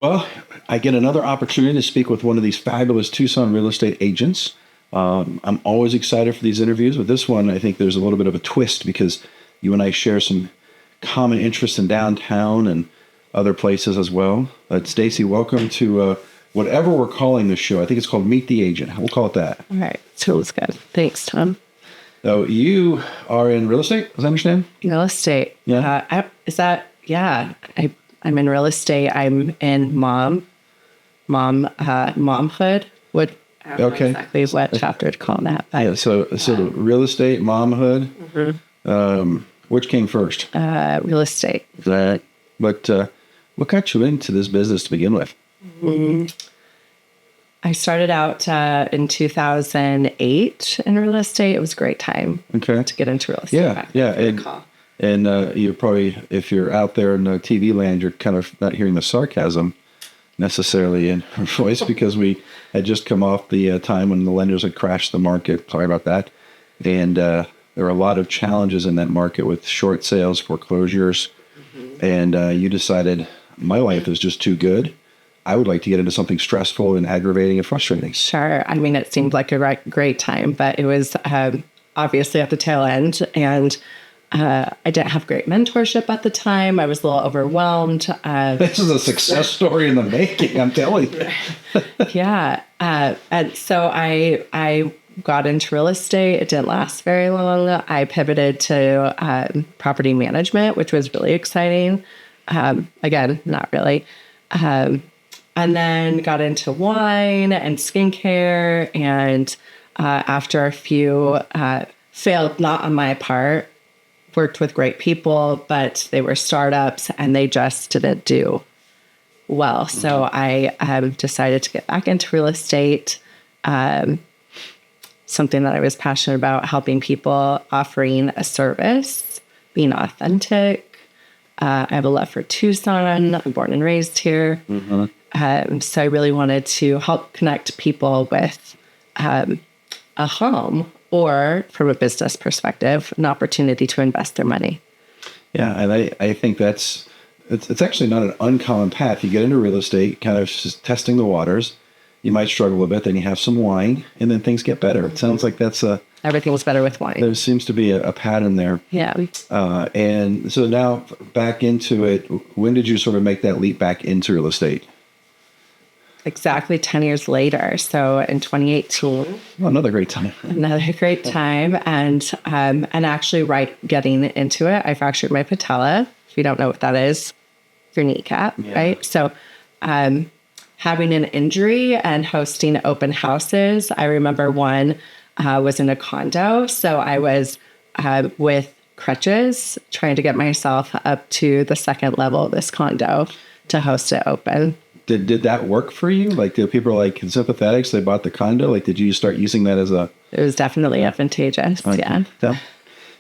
Well, I get another opportunity to speak with one of these fabulous Tucson real estate agents. I'm always excited for these interviews, but this one, I think there's a little bit of a twist because you and I share some common interests in downtown and other places as well. Stacey, welcome to whatever we're calling this show. I think it's called Meet the Agent. We'll call it that. All right. Sounds good. Thanks, Tom. So you are in real estate, as I understand? Real estate. Yeah. I'm in real estate. I'm in momhood. What? I don't know Okay. exactly what chapter to call that. Yeah. So the real estate, momhood. Which came first? Real estate. That. But what got you into this business to begin with? I started out in 2008 in real estate. It was a great time Okay. to get into real estate. Yeah, yeah. And you're probably, if you're out there in TV land, you're kind of not hearing the sarcasm necessarily in her voice because we had just come off the time when the lenders had crashed the market. Sorry about that. And there were a lot of challenges in that market with short sales, foreclosures. And you decided, my life is just too good. I would like to get into something stressful and aggravating and frustrating. Sure. I mean, it seemed like a great time, but it was obviously at the tail end. And I didn't have great mentorship at the time. I was a little overwhelmed. This is a success story in the making, I'm telling you. Yeah. And so I got into real estate. It didn't last very long. I pivoted to property management, which was really exciting. Again, not really. And then got into wine and skincare. And after a few failed, not on my part, worked with great people, but they were startups and they just didn't do well. So I decided to get back into real estate, something that I was passionate about, helping people, offering a service, being authentic. I have a love for Tucson. I'm born and raised here. So I really wanted to help connect people with a home or, from a business perspective, an opportunity to invest their money. Yeah, and I think it's actually not an uncommon path. You get into real estate, kind of just testing the waters. You might struggle a bit, then you have some wine, and then things get better. It sounds like Everything was better with wine. There seems to be a pattern there. Yeah. And so now back into it, when did you sort of make that leap back into real estate? Exactly 10 years later. So in 2018. Well, another great time. Another great time. And actually getting into it, I fractured my patella. If you don't know what that is, your kneecap, right? So having an injury and hosting open houses. I remember one was in a condo. So I was with crutches trying to get myself up to the second level of this condo to host it open. Did that work for you? Like, did people like sympathetic? So they bought the condo. Like, did you start using that as a? It was definitely advantageous. Yeah.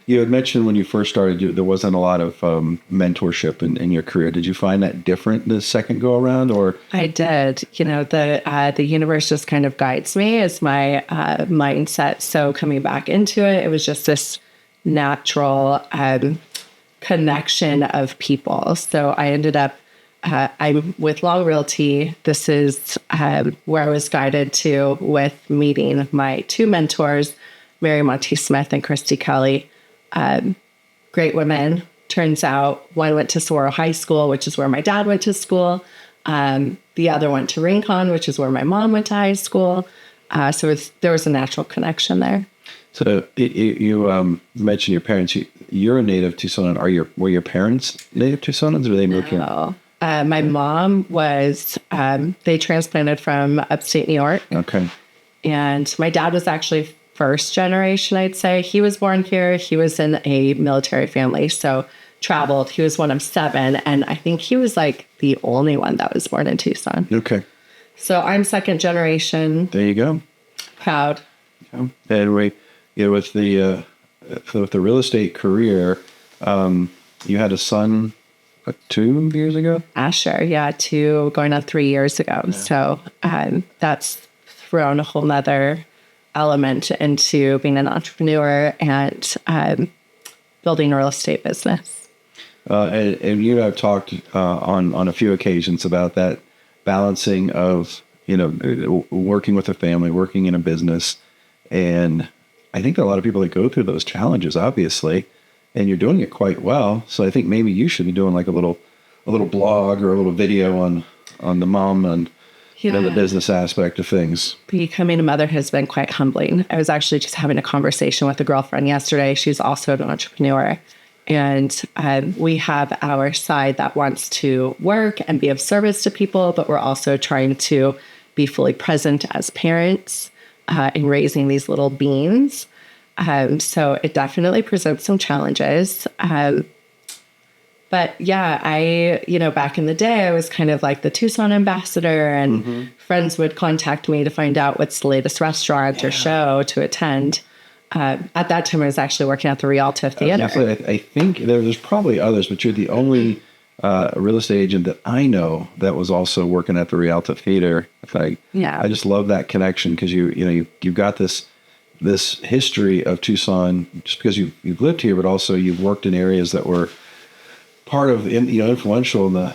You had mentioned when you first started, there wasn't a lot of mentorship in your career. Did you find that different the second go around, or? I did. You know, the universe just kind of guides me as my mindset. So coming back into it, it was just this natural connection of people. So I ended up. I'm with Long Realty. This is where I was guided to with meeting my two mentors, Mary Monty Smith and Stacey Kelley. Great women. Turns out one went to Soro High School, which is where my dad went to school. The other went to Rincon, which is where my mom went to high school. So there was a natural connection there. So you mentioned your parents. You're a native Tucsonan. Were your parents native Tucsonans, or they moved here? No. My mom was, they transplanted from upstate New York. Okay. And my dad was actually first generation, I'd say. He was born here. He was in a military family, so traveled. He was one of 7. And I think he was like the only one that was born in Tucson. Okay. So I'm second generation. There you go. Proud. Yeah. And with the real estate career, you had a son 2 years ago? Asher, yeah, 2 going on 3 years ago. Yeah. So that's thrown a whole nother element into being an entrepreneur and building a real estate business. And you have talked on a few occasions about that balancing of, working with a family, working in a business. And I think there are a lot of people that go through those challenges, obviously, and you're doing it quite well. So I think maybe you should be doing like a little blog or a little video on the mom and the business aspect of things. Becoming a mother has been quite humbling. I was actually just having a conversation with a girlfriend yesterday. She's also an entrepreneur. And we have our side that wants to work and be of service to people, but we're also trying to be fully present as parents in raising these little beings. So it definitely presents some challenges. But yeah, back in the day, I was kind of like the Tucson ambassador, and friends would contact me to find out what's the latest restaurant or show to attend. At that time, I was actually working at the Realtor Theater. I think there's probably others, but you're the only real estate agent that I know that was also working at the Realtor Theater. I just love that connection because you've got this history of Tucson just because you've lived here, but also you've worked in areas that were part of influential in the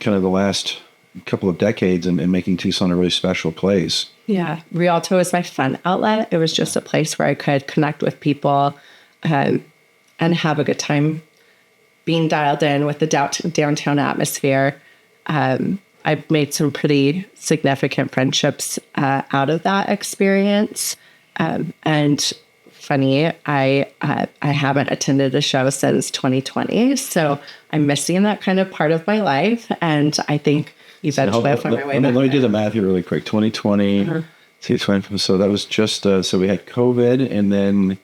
kind of the last couple of decades in making Tucson a really special place. Yeah, Realtor was my fun outlet. It was just a place where I could connect with people and have a good time being dialed in with the downtown atmosphere. I've made some pretty significant friendships out of that experience. And funny, I haven't attended a show since 2020, so I'm missing that kind of part of my life. And I think eventually I'll find my way back. Let me do the math here really quick. 2020, so that was just, so we had COVID, and then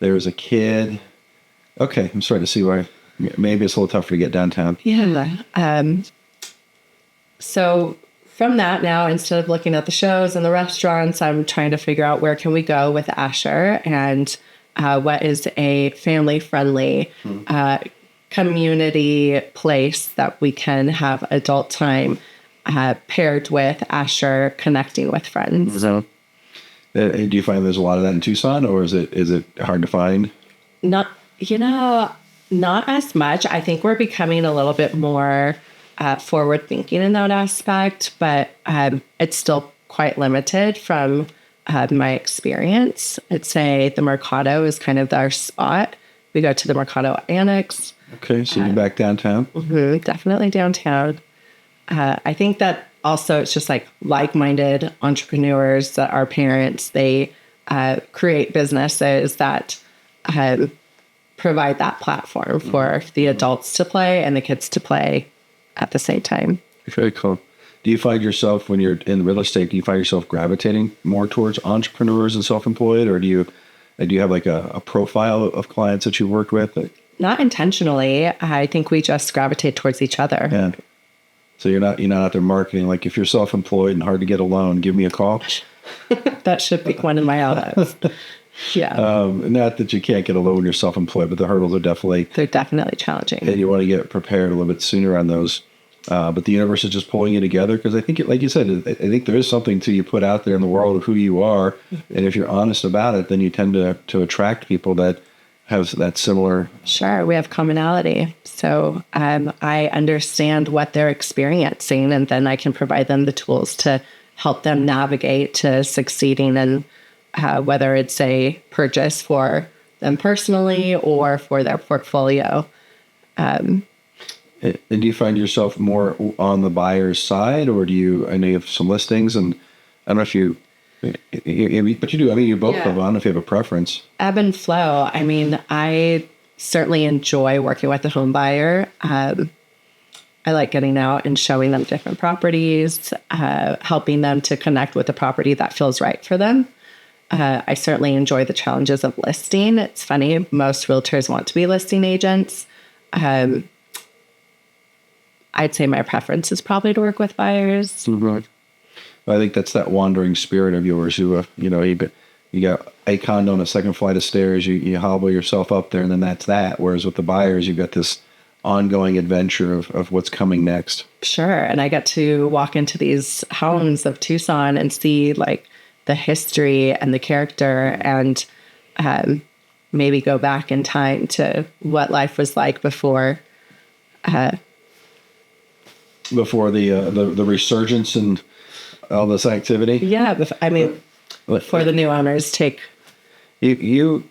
there was a kid. Okay, I'm starting to see why. Maybe it's a little tougher to get downtown. Yeah. So from that now, instead of looking at the shows and the restaurants, I'm trying to figure out where can we go with Asher and what is a family-friendly community place that we can have adult time paired with Asher connecting with friends. Do you find there's a lot of that in Tucson, or is it hard to find? Not as much. I think we're becoming a little bit more forward thinking in that aspect, but it's still quite limited from my experience. I'd say the Mercado is kind of our spot. We go to the Mercado Annex. Okay, so you're back downtown? Definitely downtown. I think that also it's just like-minded entrepreneurs that are parents. They create businesses that provide that platform for the adults to play and the kids to play at the same time. Very cool. Do you find yourself, when you're in real estate, do you find yourself gravitating more towards entrepreneurs and self-employed, or do you have like a profile of clients that you worked with? Not intentionally. I think we just gravitate towards each other. Yeah. So you're not out there marketing, like, if you're self-employed and hard to get a loan, give me a call. That should be one of my outlets. Yeah. Not that you can't get a loan when you're self-employed, but the hurdles are they're definitely challenging. And you want to get prepared a little bit sooner on those. But the universe is just pulling you together, because I think, like you said, I think there is something to you put out there in the world of who you are. And if you're honest about it, then you tend to attract people that have that similar. Sure. We have commonality. So I understand what they're experiencing, and then I can provide them the tools to help them navigate to succeeding in whether it's a purchase for them personally or for their portfolio. And do you find yourself more on the buyer's side, or I know you have some listings, and I don't know if but you do. I mean, you both have. I don't know if you have a preference. Ebb and flow. I mean, I certainly enjoy working with the home buyer. I like getting out and showing them different properties, helping them to connect with a property that feels right for them. I certainly enjoy the challenges of listing. It's funny, most realtors want to be listing agents. I'd say my preference is probably to work with buyers. Mm-hmm. I think that's that wandering spirit of yours. You got a condo on a second flight of stairs. You hobble yourself up there, and then that's that. Whereas with the buyers, you've got this ongoing adventure of what's coming next. Sure, and I get to walk into these homes of Tucson and see like the history and the character, and maybe go back in time to what life was like before before the resurgence and all this activity. Yeah, I mean, for the new owners, You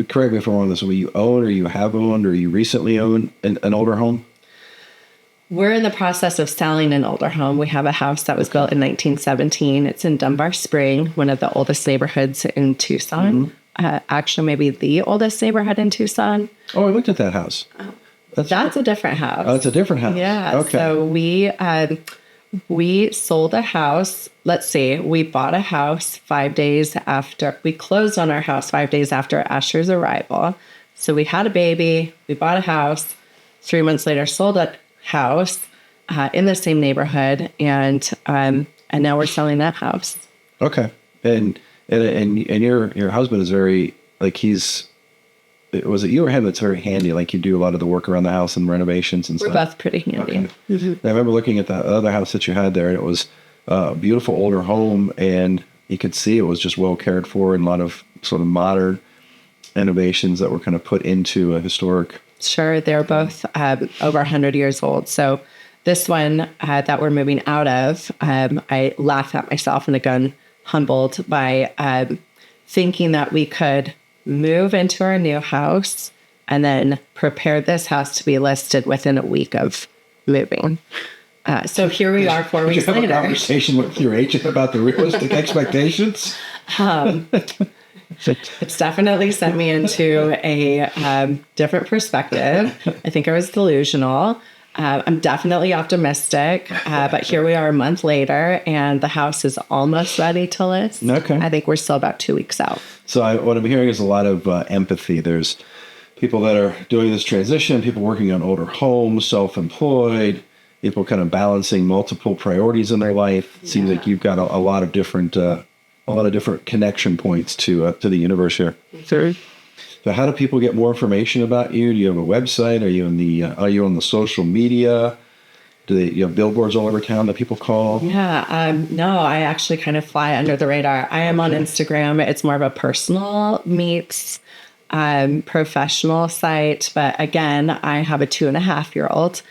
correct me if I'm wrong. This, will you own, or you have owned, or you recently owned an older home? we're in the process of selling an older home. We have a house that was built in 1917. It's in Dunbar Spring, one of the oldest neighborhoods in Tucson. Actually, maybe the oldest neighborhood in Tucson. Oh, I looked at that house. That's a different house. Oh, it's a different house. Yeah. Okay. So we sold a house. Let's see. We bought a house 5 days after we closed on our house 5 days after Asher's arrival. So we had a baby. We bought a house. 3 months later, sold a house in the same neighborhood, and now we're selling that house. Okay. And your husband is very, like, was it you or him that's very handy? Like, you do a lot of the work around the house and renovations and We're stuff. both pretty handy. Okay. I remember looking at the other house that you had there, and it was a beautiful older home, and you could see it was just well cared for, and a lot of sort of modern innovations that were kind of put into a historic. Sure, they're both over 100 years old. So this one that we're moving out of, I laugh at myself and again humbled by thinking that we could move into our new house and then prepare this house to be listed within a week of moving. So here we are 4 Did you weeks have later. a conversation with your agent about the realistic expectations? It's definitely sent me into a different perspective. I think I was delusional. I'm definitely optimistic, but here we are a month later, and the house is almost ready to list. Okay. I think we're still about 2 weeks out. So what I'm hearing is a lot of empathy. There's people that are doing this transition, people working on older homes, self-employed, people kind of balancing multiple priorities in their life. It seems like you've got a lot of different connection points to the universe here. Sure. So how do people get more information about you? Do you have a website? Are you on the social media? You have billboards all over town that people call? Yeah. No, I actually kind of fly under the radar. I am on Instagram. It's more of a personal meets professional site. But again, I have a 2.5-year-old.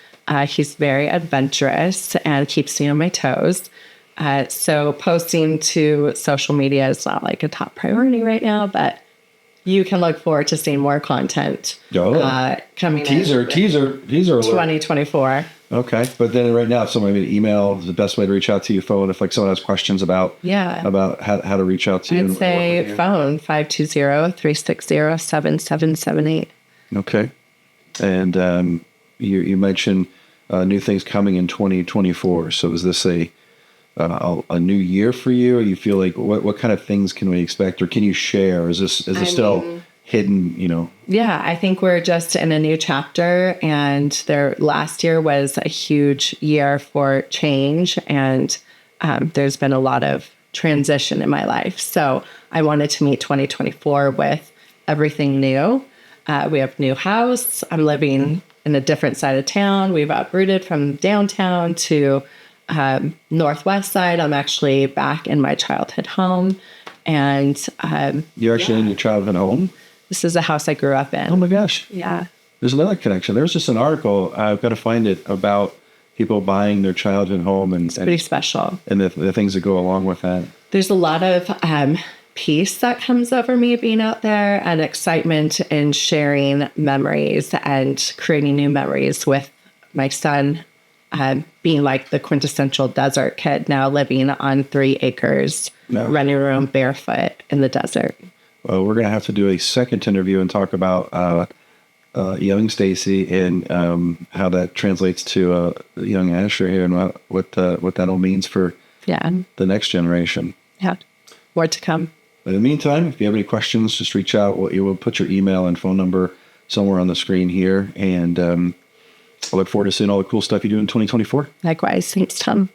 He's very adventurous and keeps me on my toes. So posting to social media is not like a top priority right now, but you can look forward to seeing more content coming teaser in. 2024. Okay, but then right now, if someone made an email, is the best way to reach out to you, phone, if like someone has questions about how to reach out to you. I'd say phone 520-360-7778. Okay, and you mentioned new things coming in 2024. So is this a new year for you, or you feel like what kind of things can we expect, or can you share? Is this still hidden? Yeah, I think we're just in a new chapter, and last year was a huge year for change, and there's been a lot of transition in my life. So I wanted to meet 2024 with everything new. We have new house. I'm living in a different side of town. We've uprooted from downtown to northwest side. I'm actually back in my childhood home, and You're actually in your childhood home? this is a house I grew up in. Oh my gosh! Yeah. There's another connection. There's just an article, I've got to find it, about people buying their childhood home and Pretty special. and the things that go along with that. There's a lot of peace that comes over me being out there, and excitement in sharing memories and creating new memories with my son, being like the quintessential desert kid now living on 3 acres, renting a room barefoot in the desert. Well, we're going to have to do a second interview and talk about young Stacey and how that translates to young Asher here, and what that all means for the next generation. Yeah. More to come. But in the meantime, if you have any questions, just reach out. We'll put your email and phone number somewhere on the screen here. And I look forward to seeing all the cool stuff you do in 2024. Likewise. Thanks, Tom.